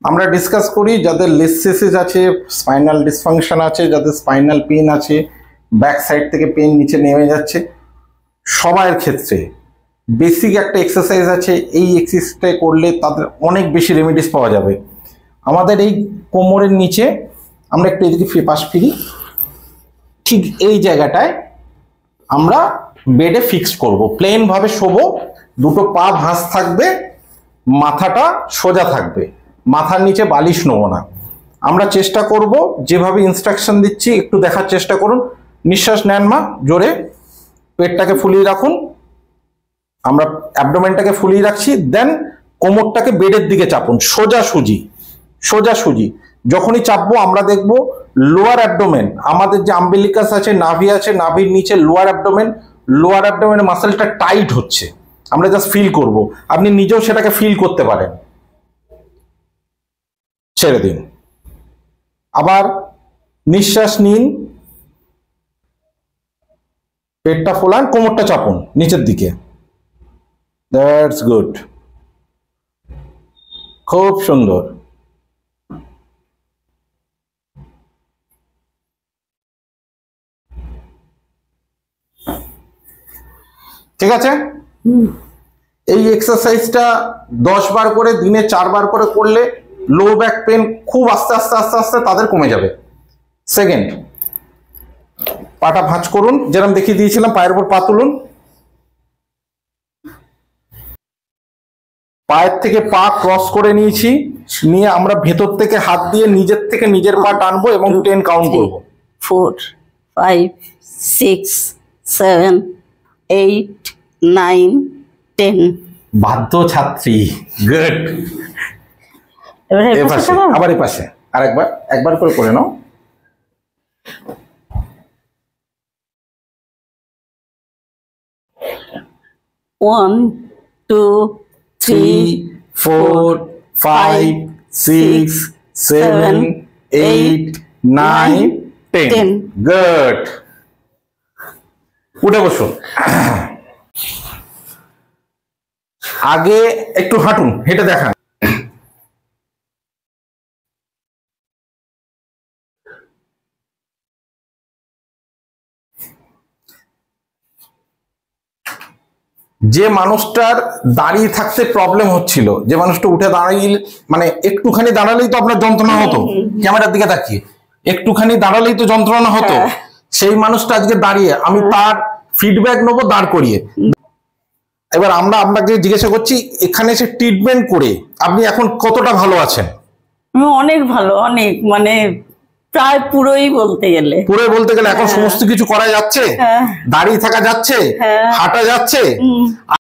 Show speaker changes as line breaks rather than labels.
আমরা ডিসকাস করি যাদের লিসিসিস আছে, স্পাইনাল ডিসফাংশন আছে, যাদের স্পাইনাল পেন আছে, ব্যাক সাইড থেকে পেন নিচে নেমে যাচ্ছে, সবার ক্ষেত্রে বেসিক একটা এক্সারসাইজ আছে। এই এক্সারসাইজটা করলে তাদের অনেক বেশি রেমেডিস পাওয়া যাবে। আমাদের এই কোমরের নিচে আমরা একটু এদিকে পাশ ফিরি, ঠিক এই জায়গাটায় আমরা বেডে ফিক্স করব, প্লেন ভাবে শোবো, দুটো পা ভাঁজ থাকবে, মাথাটা সোজা থাকবে, মাথার নিচে বালিশ নেব না। আমরা চেষ্টা করব যেভাবে ইনস্ট্রাকশন দিচ্ছি একটু দেখার চেষ্টা করুন। নিঃশ্বাস নেন মা, জোরে পেটটাকে ফুলিয়ে রাখুন, আমরা অ্যাবডোমেনটাকে ফুলিয়ে রাখছি, দেন কোমরটাকে বেডের দিকে চাপুন, সোজাসুজি সোজাসুজি। যখনই চাপবো আমরা দেখব লোয়ার অ্যাবডোমেন, আমাদের যে আম্বিলিকাস আছে, নাভি আছে, নাভির নিচে লোয়ার অ্যাবডোমেনের মাসেলটা টাইট হচ্ছে, আমরা জাস্ট ফিল করব। আপনি নিজেও সেটাকে ফিল করতে পারেন। ছেড়ে দিন, আবার নিঃশ্বাস নিন, পেটটা ফোলান, কোমরটা চাপুন নিচের দিকে, দ্যাটস গুড, খুব সুন্দর। ঠিক আছে, এই এক্সারসাইজটা 10 বার করে দিনে 4 বার করে করলে লো ব্যাক পেন খুব আস্তে আস্তে আস্তে আস্তে তাদের কমে যাবে। সেকেন্ড, পাটা ভাঁজ করুন, যেরকম দেখিয়ে দিয়েছিলাম, পায়ের উপর পা তুলুন, পায়ের থেকে পা ক্রস করে নিয়েছি, নিয়ে আমরা ভেতর থেকে হাত দিয়ে নিজের থেকে নিজের পা টানবো এবং 10 কাউন্ট করবো।
4 5 6 7 8 9 10।
বাধ্য ছাত্রী, গুড। আবার এই পাশে আরেকবার, একবার করে নাও।
One, 2,
3 4 5 6 7 8 9 10। গুড, উঠে বসুন। আগে একটু হাঁটুন, হেঁটে দেখান। যে মানুষটার দাঁড়িয়ে থাকতে প্রবলেম হচ্ছিল, যে মানুষটা উঠে দাঁড়িয়ে মানে একটুখানি দাঁড়ালেই তো আপনার যন্ত্রণা হতো, ক্যামেরার দিকে তাকিয়ে একটুখানি দাঁড়ালেই তো যন্ত্রণা হতো, সেই মানুষটা আজকে দাঁড়িয়ে, আমি তার ফিডব্যাক নেবো দাঁড় করিয়ে। এবার আমরা আপনাকে জিজ্ঞাসা করছি, এখানে এসে ট্রিটমেন্ট করে আপনি এখন কতটা ভালো আছেন?
অনেক ভালো, অনেক, মানে প্রায় পুরোই বলতে গেলে
এখন সমস্ত কিছু করা যাচ্ছে, দাঁড়িয়ে থাকা যাচ্ছে, হাঁটা যাচ্ছে।